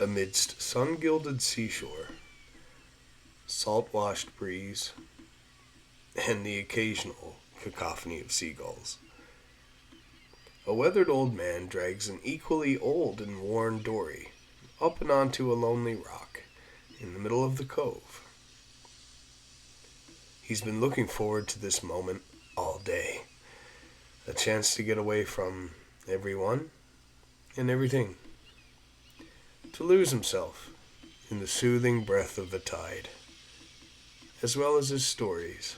Amidst sun-gilded seashore, salt-washed breeze, and the occasional cacophony of seagulls, a weathered old man drags an equally old and worn dory up and onto a lonely rock in the middle of the cove. He's been looking forward to this moment all day, a chance to get away from everyone and everything, to lose himself in the soothing breath of the tide, as well as his stories.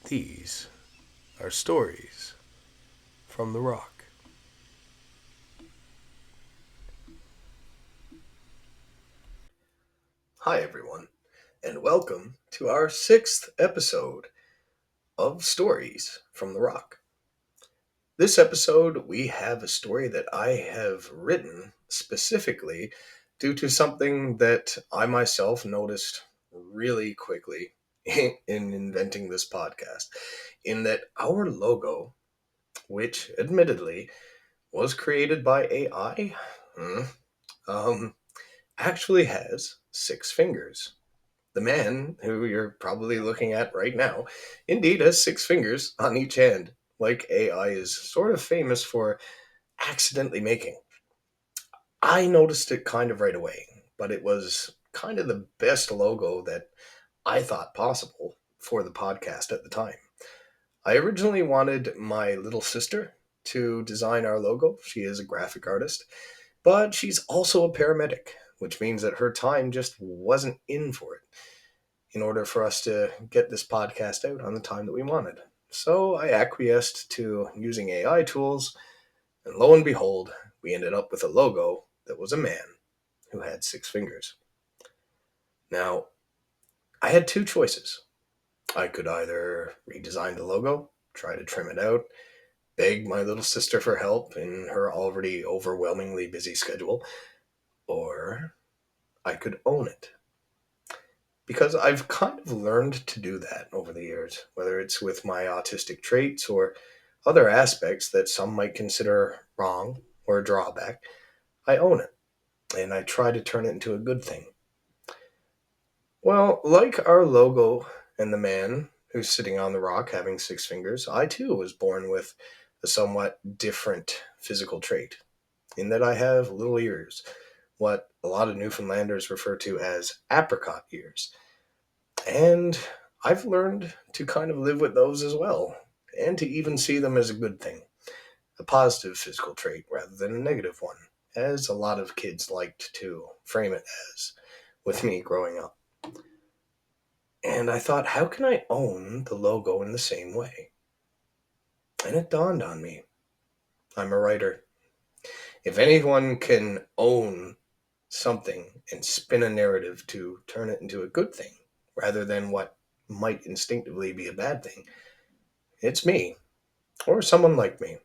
These are stories from the rock. Hi, everyone, and welcome to our 6th episode of Stories from the Rock. This episode, we have a story that I have written specifically due to something that I myself noticed really quickly in inventing this podcast, in that our logo, which admittedly was created by AI, actually has 6 fingers. The man, who you're probably looking at right now, indeed has 6 fingers on each hand, like AI is sort of famous for accidentally making. I noticed it kind of right away, but it was kind of the best logo that I thought possible for the podcast at the time. I originally wanted my little sister to design our logo. She is a graphic artist, but she's also a paramedic, which means that her time just wasn't in for it in order for us to get this podcast out on the time that we wanted. So I acquiesced to using AI tools, and lo and behold, we ended up with a logo that was a man who had 6 fingers. Now, I had 2 choices. I could either redesign the logo, try to trim it out, beg my little sister for help in her already overwhelmingly busy schedule, or I could own it. Because I've kind of learned to do that over the years, whether it's with my autistic traits or other aspects that some might consider wrong or a drawback. I own it, and I try to turn it into a good thing. Well, like our logo and the man who's sitting on the rock having 6 fingers, I too was born with a somewhat different physical trait, in that I have little ears, what a lot of Newfoundlanders refer to as apricot ears. And I've learned to kind of live with those as well, and to even see them as a good thing, a positive physical trait rather than a negative one, as a lot of kids liked to frame it as, with me growing up. And I thought, how can I own the logo in the same way? And it dawned on me, I'm a writer. If anyone can own something and spin a narrative to turn it into a good thing, rather than what might instinctively be a bad thing, it's me, or someone like me.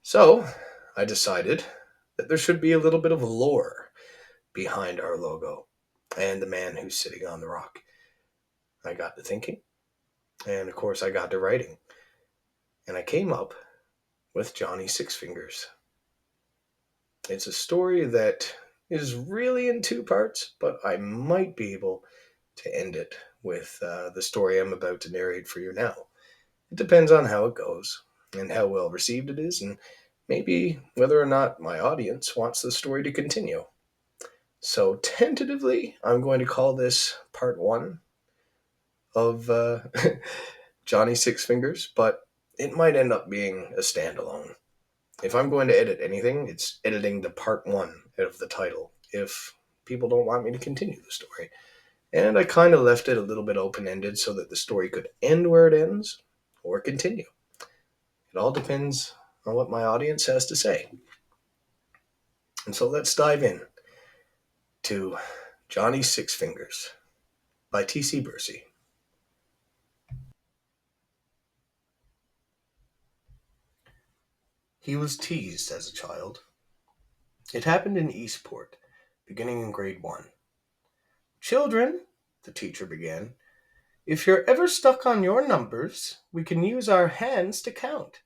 So, I decided that there should be a little bit of lore behind our logo and the man who's sitting on the rock. I got to thinking, and of course I got to writing, and I came up with Johnny 6 Fingers. It's a story that is really in 2 parts, but I might be able to end it with the story I'm about to narrate for you now. It depends on how it goes, and how well received it is, and maybe whether or not my audience wants the story to continue. So, tentatively, I'm going to call this part 1 of Johnny 6 Fingers, but it might end up being a standalone. If I'm going to edit anything, it's editing the part 1 of the title, if people don't want me to continue the story. And I kind of left it a little bit open-ended so that the story could end where it ends, or continue. It all depends on what my audience has to say. And so let's dive in to Johnny 6 Fingers by T.C. Bursey. He was teased as a child. It happened in Eastport, beginning in grade 1. "Children," the teacher began, "if you're ever stuck on your numbers, we can use our hands to count.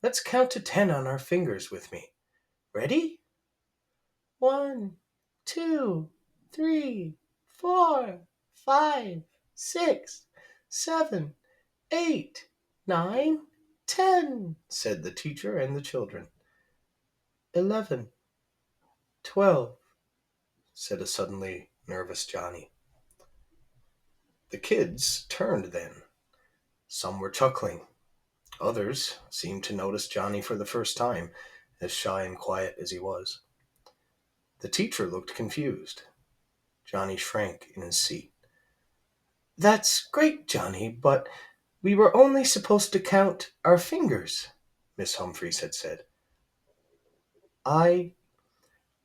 Let's count to 10 on our fingers with me. Ready?" 1, 2, 3, 4, 5, 6, 7, 8, 9, 10, said the teacher and the children. 11, 12, said a suddenly nervous Johnny. The kids turned then. Some were chuckling. Others seemed to notice Johnny for the first time, as shy and quiet as he was. The teacher looked confused. Johnny shrank in his seat. That's great, Johnny, but we were only supposed to count our fingers, Miss Humphreys had said. I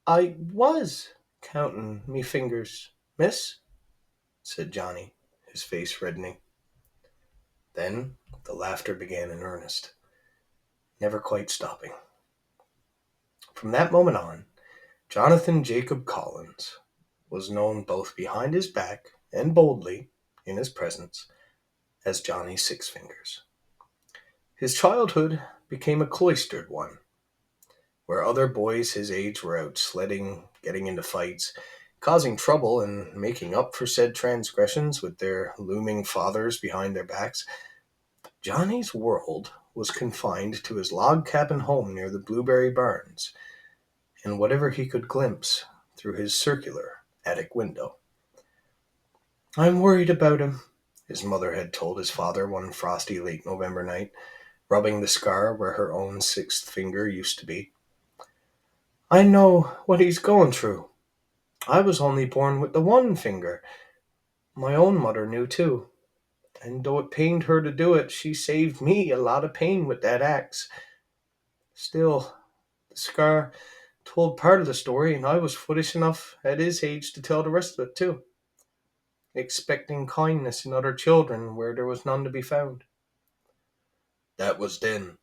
was countin' me fingers, miss, said Johnny, his face reddening. Then the laughter began in earnest, never quite stopping. From that moment on, Jonathan Jacob Collins was known both behind his back and boldly in his presence as Johnny Sixfingers. His childhood became a cloistered one, where other boys his age were out sledding, getting into fights, causing trouble and making up for said transgressions with their looming fathers behind their backs. Johnny's world was confined to his log cabin home near the Blueberry Barns, and whatever he could glimpse through his circular attic window. I'm worried about him, his mother had told his father one frosty late November night, rubbing the scar where her own sixth finger used to be. I know what he's going through. I was only born with the one finger. My own mother knew too. And though it pained her to do it, she saved me a lot of pain with that axe. Still, the scar told part of the story, and I was foolish enough at his age to tell the rest of it too, expecting kindness in other children where there was none to be found. That was then.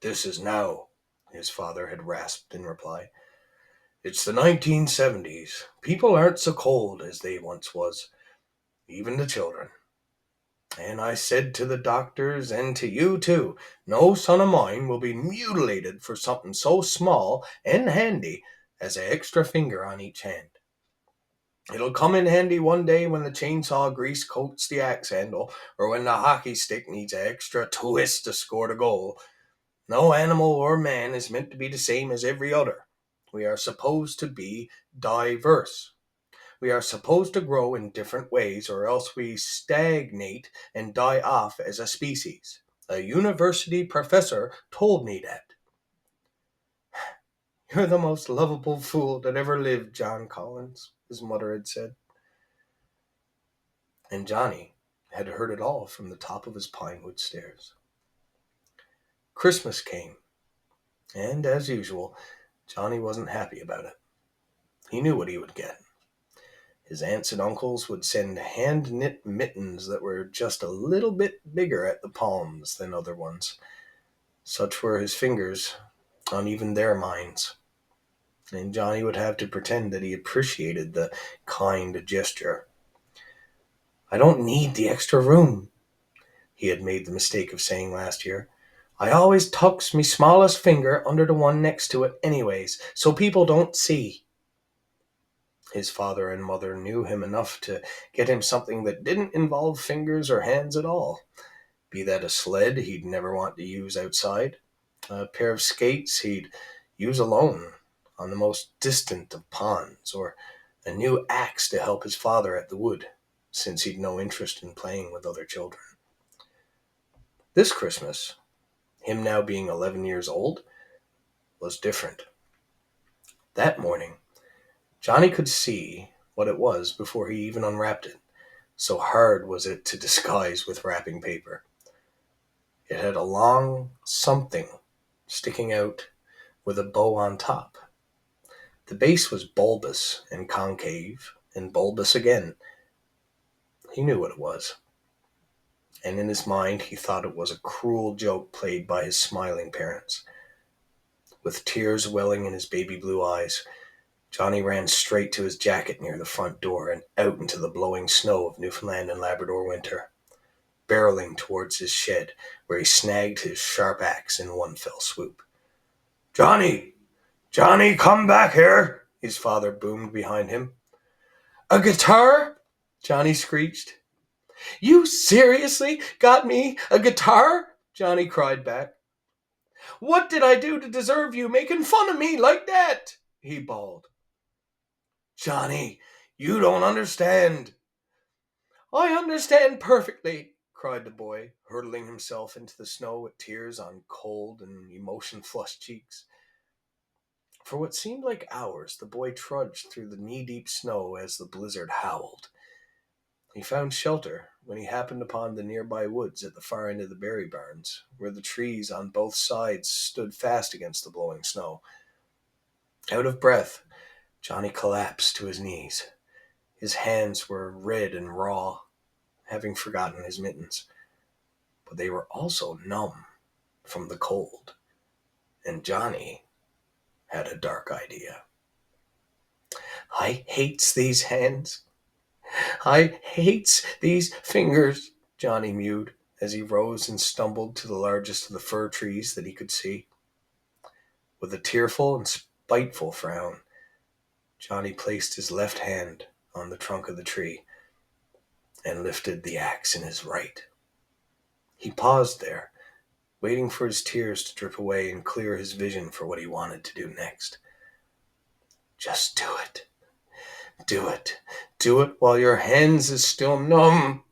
This is now, his father had rasped in reply. It's the 1970s. People aren't so cold as they once was, even the children. And I said to the doctors, and to you too, no son of mine will be mutilated for something so small and handy as an extra finger on each hand. It'll come in handy one day when the chainsaw grease coats the axe handle, or when the hockey stick needs an extra twist to score the goal. No animal or man is meant to be the same as every other. We are supposed to be diverse. We are supposed to grow in different ways, or else we stagnate and die off as a species. A university professor told me that. You're the most lovable fool that ever lived, John Collins, his mother had said. And Johnny had heard it all from the top of his pinewood stairs. Christmas came, and as usual, Johnny wasn't happy about it. He knew what he would get. His aunts and uncles would send hand-knit mittens that were just a little bit bigger at the palms than other ones. Such were his fingers on even their minds. And Johnny would have to pretend that he appreciated the kind gesture. I don't need the extra room, he had made the mistake of saying last year. I always tucks me smallest finger under the one next to it anyways, so people don't see. His father and mother knew him enough to get him something that didn't involve fingers or hands at all. Be that a sled he'd never want to use outside, a pair of skates he'd use alone on the most distant of ponds, or a new axe to help his father at the wood, since he'd no interest in playing with other children. This Christmas, him now being 11 years old, was different. That morning, Johnny could see what it was before he even unwrapped it, so hard was it to disguise with wrapping paper. It had a long something sticking out with a bow on top. The base was bulbous and concave, and bulbous again. He knew what it was, and in his mind he thought it was a cruel joke played by his smiling parents. With tears welling in his baby blue eyes, Johnny ran straight to his jacket near the front door and out into the blowing snow of Newfoundland and Labrador winter, barreling towards his shed, where he snagged his sharp axe in one fell swoop. Johnny! Johnny, come back here! his father boomed behind him. "A guitar?" Johnny screeched. "You seriously got me a guitar?" Johnny cried back. "What did I do to deserve you making fun of me like that?" he bawled. "Johnny, you don't understand." "I understand perfectly," cried the boy, hurtling himself into the snow with tears on cold and emotion-flushed cheeks. For what seemed like hours, the boy trudged through the knee-deep snow as the blizzard howled. He found shelter when he happened upon the nearby woods at the far end of the berry barns, where the trees on both sides stood fast against the blowing snow. Out of breath, Johnny collapsed to his knees. His hands were red and raw, having forgotten his mittens. But they were also numb from the cold, and Johnny had a dark idea. "I hates these hands. I hates these fingers," Johnny mewed as he rose and stumbled to the largest of the fir trees that he could see. With a tearful and spiteful frown, Johnny placed his left hand on the trunk of the tree and lifted the axe in his right. He paused there, waiting for his tears to drip away and clear his vision for what he wanted to do next. "Just do it. Do it. Do it while your hands is still numb."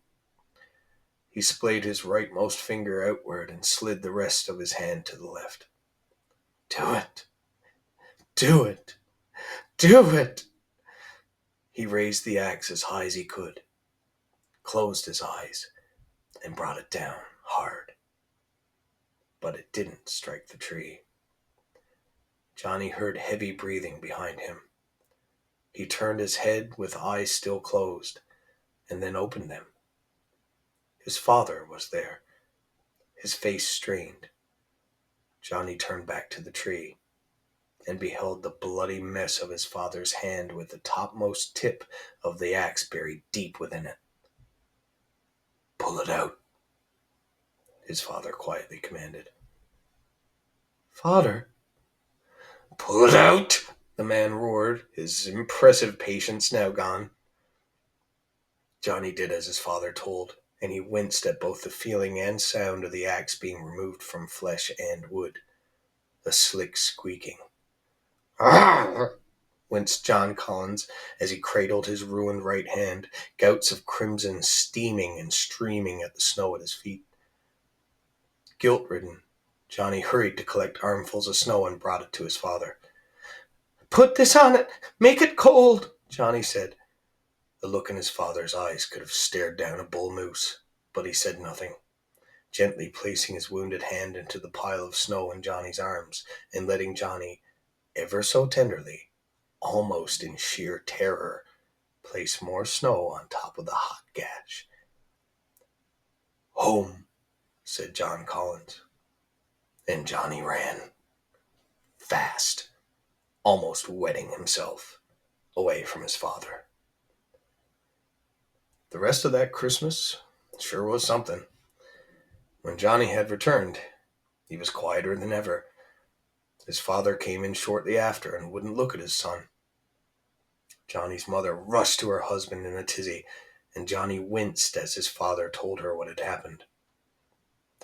He splayed his rightmost finger outward and slid the rest of his hand to the left. "Do it. Do it. Do it." He raised the axe as high as he could, closed his eyes, and brought it down hard. But it didn't strike the tree. Johnny heard heavy breathing behind him. He turned his head with eyes still closed, and then opened them. His father was there, his face strained. Johnny turned back to the tree and beheld the bloody mess of his father's hand with the topmost tip of the axe buried deep within it. "Pull it out," his father quietly commanded. "Father?" "Pull it out," the man roared, his impressive patience now gone. Johnny did as his father told, and he winced at both the feeling and sound of the axe being removed from flesh and wood. A slick squeaking. "Arrgh!" winced John Collins as he cradled his ruined right hand, gouts of crimson steaming and streaming at the snow at his feet. Guilt-ridden, Johnny hurried to collect armfuls of snow and brought it to his father. "Put this on it! Make it cold!" Johnny said. The look in his father's eyes could have stared down a bull moose, but he said nothing, gently placing his wounded hand into the pile of snow in Johnny's arms and letting Johnny, ever so tenderly, almost in sheer terror, place more snow on top of the hot gash. "Home," said John Collins. And Johnny ran. Fast, almost wetting himself, away from his father. The rest of that Christmas sure was something. When Johnny had returned, he was quieter than ever. His father came in shortly after and wouldn't look at his son. Johnny's mother rushed to her husband in a tizzy, and Johnny winced as his father told her what had happened.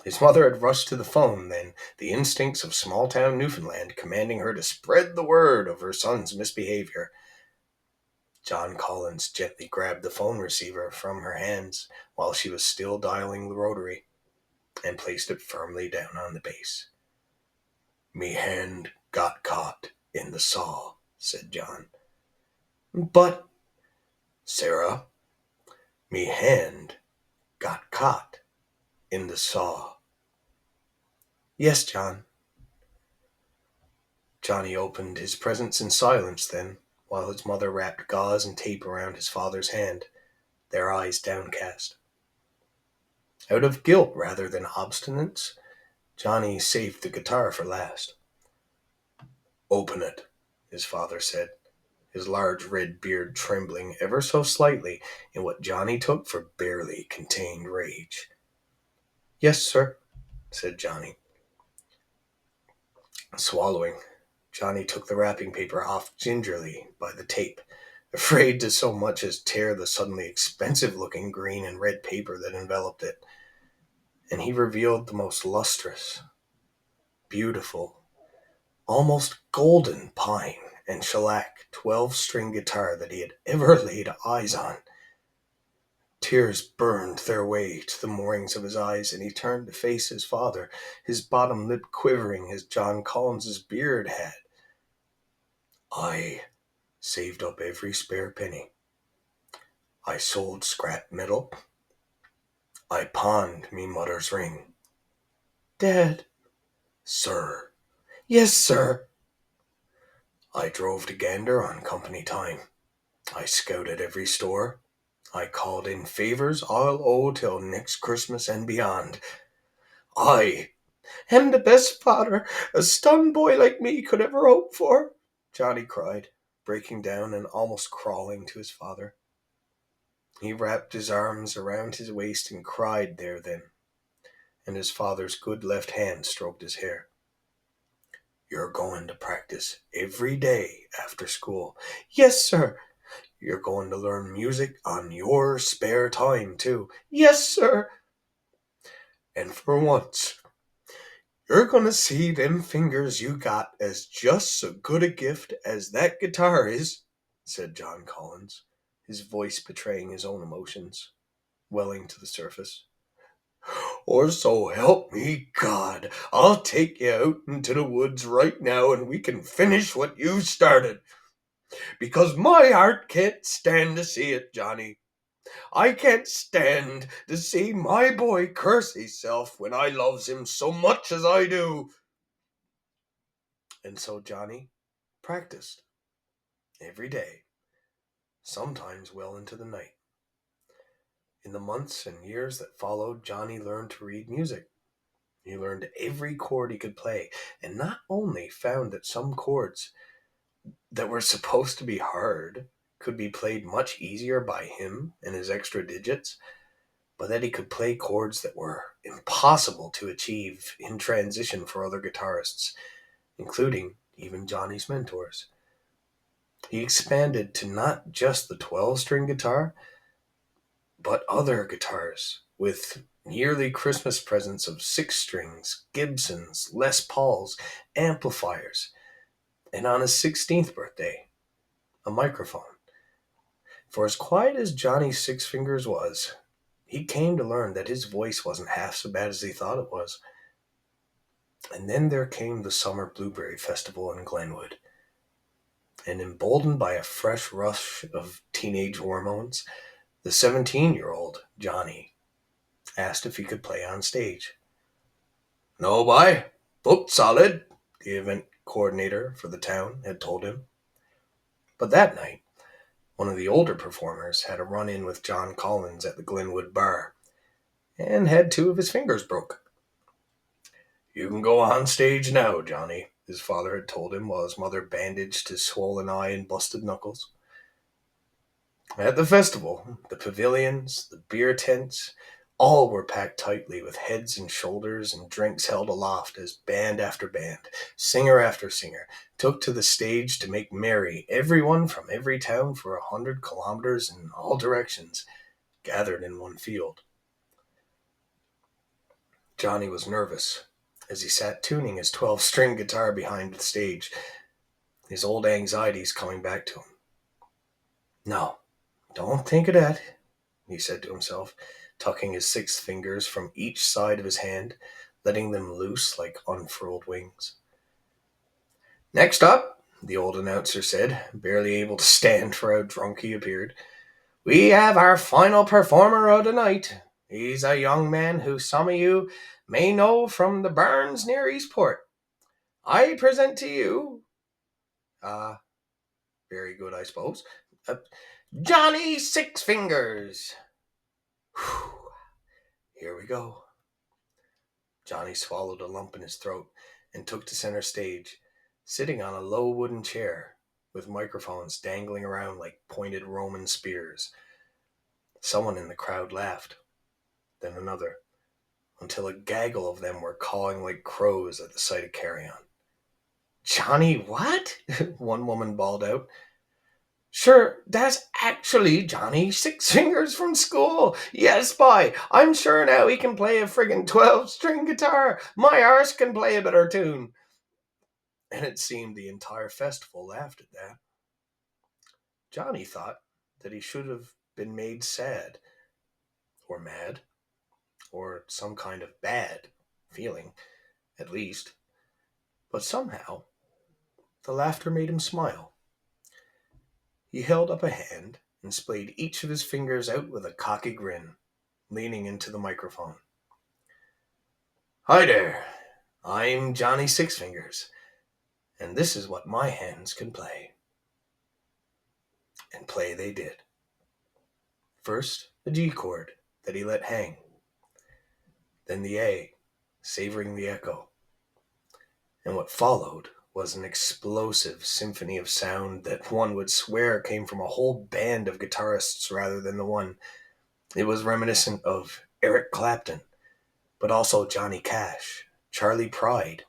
His mother had rushed to the phone then, the instincts of small-town Newfoundland commanding her to spread the word of her son's misbehavior. John Collins gently grabbed the phone receiver from her hands while she was still dialing the rotary and placed it firmly down on the base. "Me hand got caught in the saw," said John. "But—" "Sarah, me hand got caught in the saw." "Yes, John." Johnny opened his presents in silence then, while his mother wrapped gauze and tape around his father's hand, their eyes downcast. Out of guilt rather than obstinance, Johnny saved the guitar for last. "Open it," his father said, his large red beard trembling ever so slightly in what Johnny took for barely contained rage. "Yes, sir," said Johnny. Swallowing, Johnny took the wrapping paper off gingerly by the tape, afraid to so much as tear the suddenly expensive-looking green and red paper that enveloped it. And he revealed the most lustrous, beautiful, almost golden pine and shellac 12-string guitar that he had ever laid eyes on. Tears burned their way to the moorings of his eyes, and he turned to face his father, his bottom lip quivering as John Collins's beard had. I saved up every spare penny. I sold scrap metal. I pawned me mother's ring. Dad. Sir. Yes, sir. I drove to Gander on company time. I scouted every store. I called in favors I'll owe till next Christmas and beyond. I am the best father a stun boy like me could ever hope for, Johnny cried, breaking down and almost crawling to his father. He wrapped his arms around his waist and cried there then, and his father's good left hand stroked his hair. You're going to practice every day after school. Yes, sir. You're going to learn music on your spare time, too. Yes, sir. And for once, you're going to see them fingers you got as just so good a gift as that guitar is, said John Collins, his voice betraying his own emotions, welling to the surface. Or so help me God, I'll take you out into the woods right now and we can finish what you started. Because my heart can't stand to see it, Johnny. I can't stand to see my boy curse himself when I loves him so much as I do. And so Johnny practiced every day, sometimes well into the night. In the months and years that followed, Johnny learned to read music. He learned every chord he could play, and not only found that some chords that were supposed to be hard could be played much easier by him and his extra digits, but that he could play chords that were impossible to achieve in transition for other guitarists, including even Johnny's mentors. He expanded to not just the 12-string guitar, but other guitars with yearly Christmas presents of 6 strings, Gibsons, Les Pauls, amplifiers, and on his 16th birthday, a microphone. For as quiet as Johnny Sixfingers was, he came to learn that his voice wasn't half so bad as he thought it was. And then there came the Summer Blueberry Festival in Glenwood. And emboldened by a fresh rush of teenage hormones, the 17-year-old Johnny asked if he could play on stage. No, boy, booked solid, the event coordinator for the town had told him. But that night, one of the older performers had a run-in with John Collins at the Glenwood bar, and had 2 of his fingers broke. You can go on stage now, Johnny, his father had told him while his mother bandaged his swollen eye and busted knuckles. At the festival, the pavilions, the beer tents, all were packed tightly with heads and shoulders and drinks held aloft as band after band, singer after singer, took to the stage to make merry. Everyone from every town for 100 kilometers in all directions gathered in one field. Johnny was nervous as he sat tuning his 12-string guitar behind the stage, his old anxieties coming back to him. No, don't think of that, he said to himself, tucking his 6 fingers from each side of his hand, letting them loose like unfurled wings. Next up, the old announcer said, barely able to stand for how drunk he appeared, we have our final performer of the night. He's a young man who some of you may know from the barns near Eastport. I present to you, very good, I suppose, Johnny Sixfingers. Whew. Here we go. Johnny swallowed a lump in his throat and took to center stage, sitting on a low wooden chair with microphones dangling around like pointed Roman spears. Someone in the crowd laughed, then another, until a gaggle of them were cawing like crows at the sight of carrion. Johnny what? One woman bawled out. Sure, that's actually Johnny Sixfingers from school. Yes, boy, I'm sure now he can play a friggin' 12-string guitar. My arse can play a better tune. And it seemed the entire festival laughed at that. Johnny thought that he should have been made sad, or mad, or some kind of bad feeling, at least. But somehow, the laughter made him smile. He held up a hand and splayed each of his fingers out with a cocky grin, leaning into the microphone. Hi there, I'm Johnny Sixfingers, and this is what my hands can play. And play they did. First, the G chord that he let hang, then the A, savoring the echo. And what followed was an explosive symphony of sound that one would swear came from a whole band of guitarists rather than the one. It was reminiscent of Eric Clapton, but also Johnny Cash, Charlie Pride,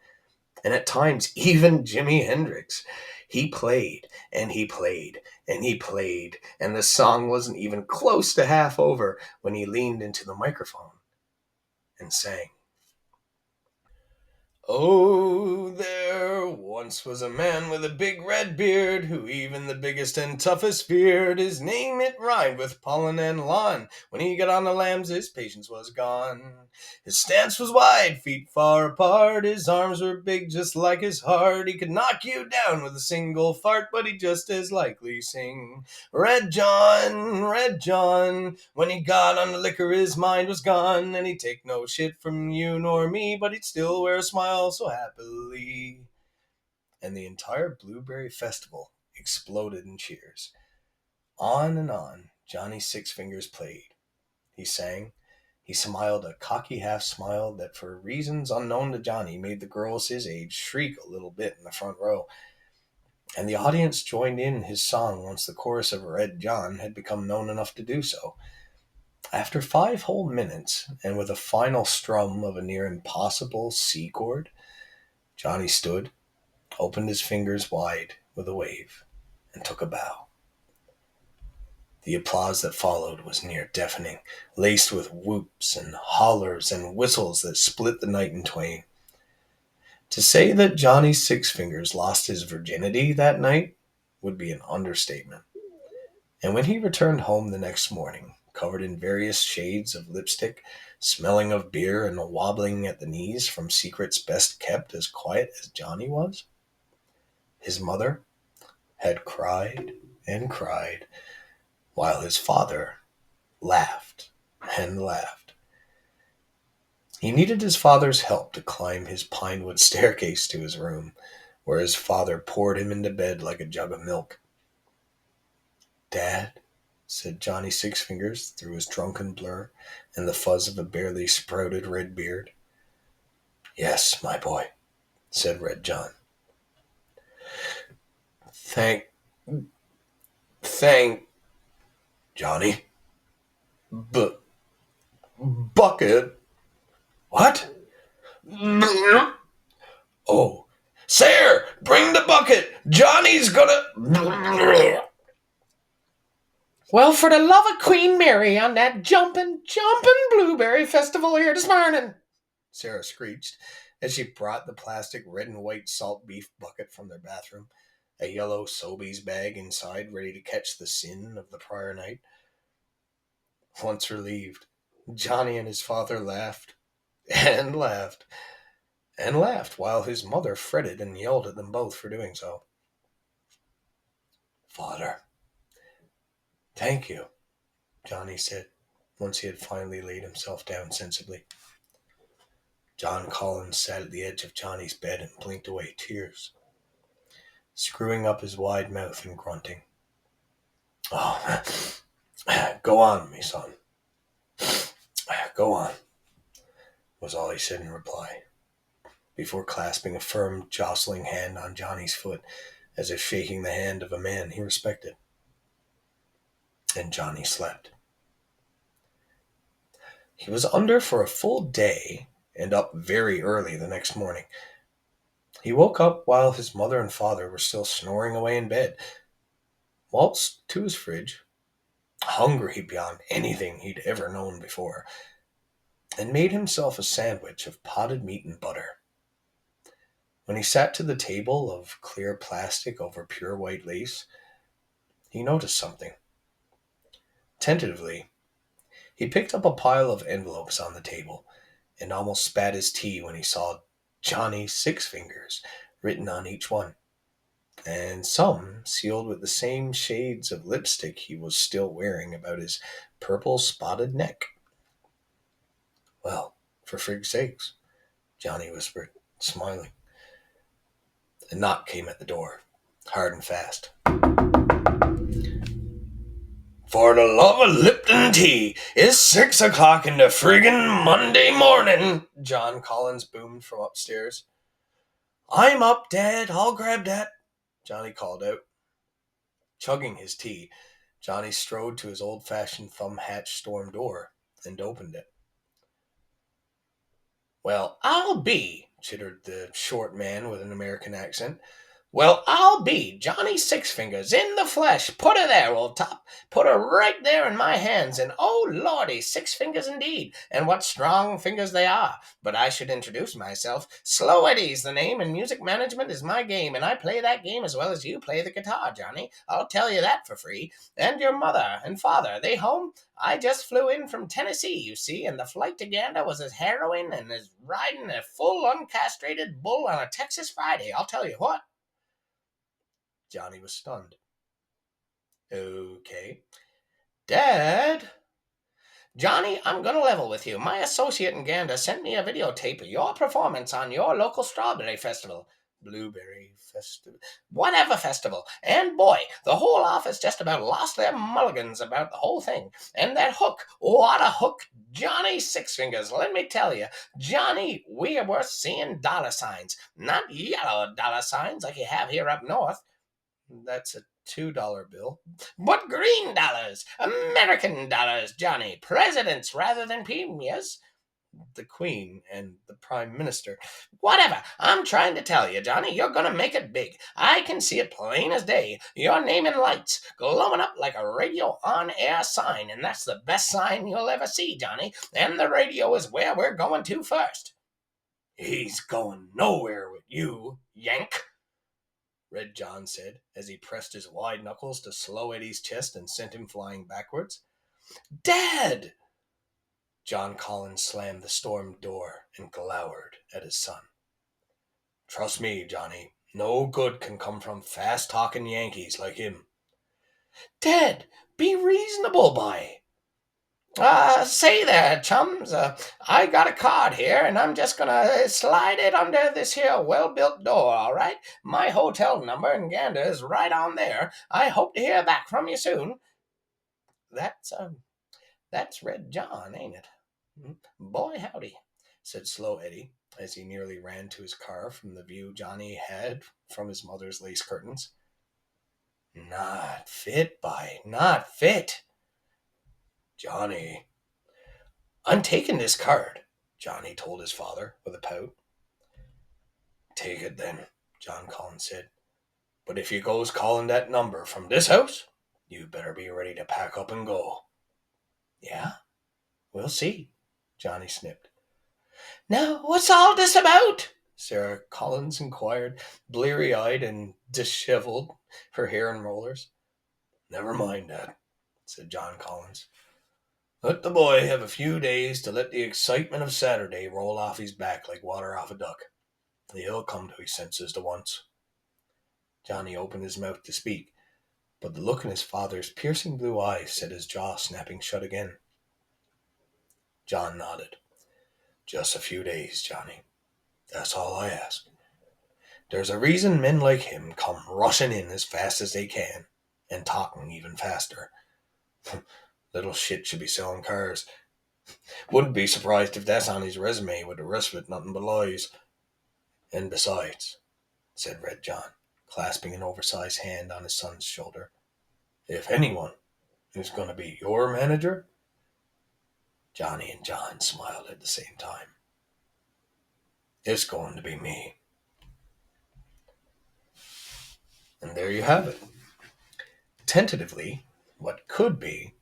and at times even Jimi Hendrix. He played, and he played, and he played, and the song wasn't even close to half over when he leaned into the microphone and sang. Oh, there once was a man with a big red beard who even the biggest and toughest feared. His name it rhymed with pollen and lawn. When he got on the lambs, his patience was gone. His stance was wide, feet far apart. His arms were big just like his heart. He could knock you down with a single fart, but he'd just as likely sing. Red John, when he got on the liquor his mind was gone, and he'd take no shit from you nor me, but he'd still wear a smile so happily. And the entire Blueberry Festival exploded in cheers. On and on Johnny Sixfingers played. He sang. He smiled a cocky half smile that for reasons unknown to Johnny made the girls his age shriek a little bit in the front row. And the audience joined in his song once the chorus of Red John had become known enough to do so. After 5 whole minutes, and with a final strum of a near impossible C chord, Johnny stood, opened his fingers wide with a wave, and took a bow. The applause that followed was near deafening, laced with whoops and hollers and whistles that split the night in twain. To say that Johnny Sixfingers lost his virginity that night would be an understatement. And when he returned home the next morning, covered in various shades of lipstick, smelling of beer and wobbling at the knees from secrets best kept as quiet as Johnny was, his mother had cried and cried, while his father laughed and laughed. He needed his father's help to climb his pinewood staircase to his room, where his father poured him into bed like a jug of milk. Dad, said Johnny Sixfingers through his drunken blur and the fuzz of a barely sprouted red beard. Yes, my boy, said Red John. Thank, Johnny. Bucket. What? Oh, Sir, bring the bucket. Johnny's gonna. Well, for the love of Queen Mary on that jumpin' blueberry festival here this morning, Sarah screeched as she brought the plastic red and white salt beef bucket from their bathroom, a yellow Sobeys bag inside ready to catch the sin of the prior night. Once relieved, Johnny and his father laughed and laughed and laughed while his mother fretted and yelled at them both for doing so. Father, thank you, Johnny said, once he had finally laid himself down sensibly. John Collins sat at the edge of Johnny's bed and blinked away tears, screwing up his wide mouth and grunting. Oh, go on, me son. Go on, was all he said in reply, before clasping a firm, jostling hand on Johnny's foot, as if shaking the hand of a man he respected. And Johnny slept. He was under for a full day and up very early the next morning. He woke up while his mother and father were still snoring away in bed, waltzed to his fridge, hungry beyond anything he'd ever known before, and made himself a sandwich of potted meat and butter. When he sat to the table of clear plastic over pure white lace, he noticed something. Tentatively, he picked up a pile of envelopes on the table and almost spat his tea when he saw Johnny Sixfingers written on each one, and some sealed with the same shades of lipstick he was still wearing about his purple spotted neck. Well, for frig's sakes, Johnny whispered, smiling. A knock came at the door, hard and fast. For the love of Lipton tea, it's 6 o'clock in the friggin' Monday morning, John Collins boomed from upstairs. I'm up, Dad. I'll grab that, Johnny called out. Chugging his tea, Johnny strode to his old-fashioned thumb-hatch storm door and opened it. Well, I'll be, chittered the short man with an American accent. Well, I'll be Johnny Sixfingers in the flesh. Put her there, old top. Put her right there in my hands. And oh, lordy, 6 fingers indeed. And what strong fingers they are. But I should introduce myself. Slow Eddie's the name, and music management is my game. And I play that game as well as you play the guitar, Johnny. I'll tell you that for free. And your mother and father, they home? I just flew in from Tennessee, you see, and the flight to Gander was as harrowing and as riding a full uncastrated bull on a Texas Friday. I'll tell you what. Johnny was stunned. Okay. Dad? Johnny, I'm going to level with you. My associate in Gander sent me a videotape of your performance on your local strawberry festival. Blueberry festival. Whatever festival. And boy, the whole office just about lost their mulligans about the whole thing. And that hook. What a hook. Johnny Sixfingers, let me tell you. Johnny, we are worth seeing dollar signs. Not yellow dollar signs like you have here up north. That's a $2 bill. But green dollars, American dollars, Johnny. Presidents rather than premiers. The Queen and the Prime Minister. Whatever. I'm trying to tell you, Johnny, you're going to make it big. I can see it plain as day. Your name in lights, glowing up like a radio on-air sign, and that's the best sign you'll ever see, Johnny. And the radio is where we're going to first. He's going nowhere with you, Yank, Red John said, as he pressed his wide knuckles to Slow Eddie's chest and sent him flying backwards. Dad! John Collins slammed the storm door and glowered at his son. Trust me, Johnny, no good can come from fast-talking Yankees like him. Dad, be reasonable, boy. Say there, chums, I got a card here, and I'm just gonna slide it under this here well-built door, all right? My hotel number in Gander is right on there. I hope to hear back from you soon. That's Red John, ain't it? Boy, howdy, said Slow Eddie, as he nearly ran to his car from the view Johnny had from his mother's lace curtains. Not fit, boy, not fit. Johnny. I'm taking this card, Johnny told his father with a pout. Take it then, John Collins said. But if you goes calling that number from this house, you better be ready to pack up and go. Yeah, we'll see, Johnny snipped. Now, what's all this about? Sarah Collins inquired, bleary-eyed and disheveled, her hair in rollers. Never mind that, said John Collins. Let the boy have a few days to let the excitement of Saturday roll off his back like water off a duck. He'll come to his senses to once. Johnny opened his mouth to speak, but the look in his father's piercing blue eyes set his jaw snapping shut again. John nodded. Just a few days, Johnny. That's all I ask. There's a reason men like him come rushing in as fast as they can, and talking even faster. Little shit should be selling cars. Wouldn't be surprised if that's on his resume with the rest of it nothing but lies. And besides, said Red John, clasping an oversized hand on his son's shoulder, if anyone is going to be your manager, Johnny and John smiled at the same time. It's going to be me. And there you have it. Tentatively, what could be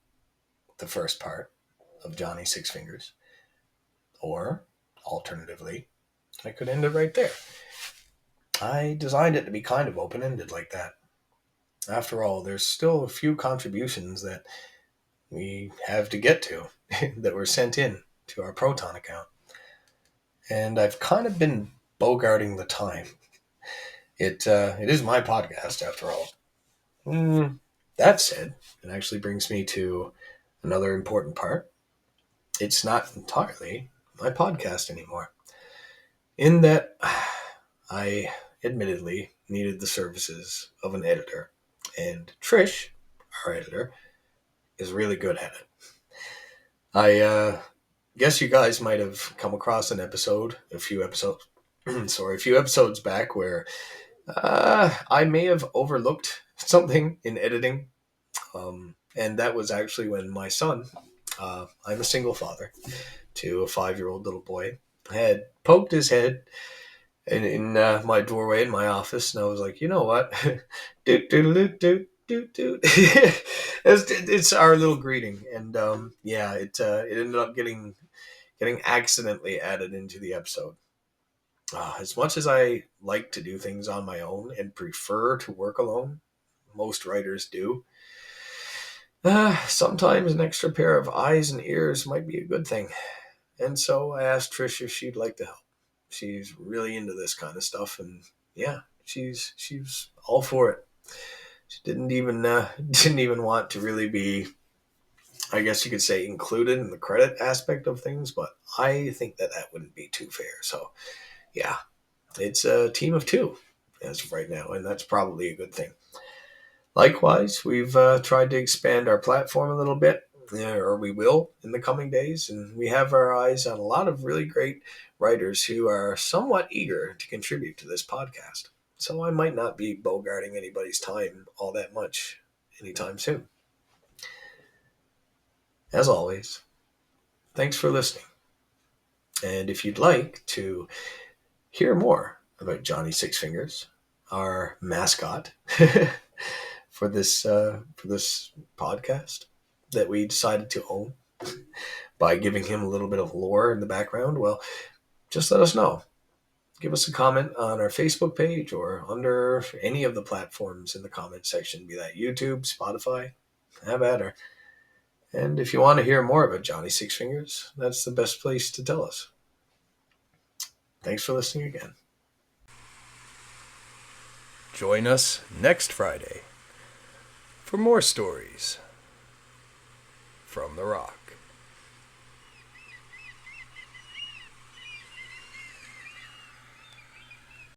the first part of Johnny Sixfingers. Or, alternatively, I could end it right there. I designed it to be kind of open-ended like that. After all, there's still a few contributions that we have to get to that were sent in to our Proton account. And I've kind of been bogarting the time. It is my podcast, after all. That said, it actually brings me to another important part. It's not entirely my podcast anymore. In that I admittedly needed the services of an editor. And Trish, our editor, is really good at it. I guess you guys might have come across a few episodes back where I may have overlooked something in editing. And that was actually when my son, I'm a single father to a 5-year-old little boy, had poked his head in my doorway in my office, and I was like, you know what? Doot, doot, doot, doot, doot, doot. It's our little greeting, and it ended up getting accidentally added into the episode. As much as I like to do things on my own and prefer to work alone, most writers do. Sometimes an extra pair of eyes and ears might be a good thing. And so I asked Trish if she'd like to help. She's really into this kind of stuff, and yeah, she's all for it. She didn't even want to really be, I guess you could say, included in the credit aspect of things, but I think that wouldn't be too fair. So yeah, it's a team of two as of right now, and that's probably a good thing. Likewise, we've tried to expand our platform a little bit, or we will in the coming days, and we have our eyes on a lot of really great writers who are somewhat eager to contribute to this podcast. So I might not be bogarting anybody's time all that much anytime soon. As always, thanks for listening. And if you'd like to hear more about Johnny Sixfingers, our mascot, for this podcast that we decided to own by giving him a little bit of lore in the background, well, just let us know. Give us a comment on our Facebook page or under any of the platforms in the comment section, be that YouTube, Spotify, have at her. And if you want to hear more about Johnny Sixfingers, that's the best place to tell us. Thanks for listening again. Join us next Friday for more stories from the Rock.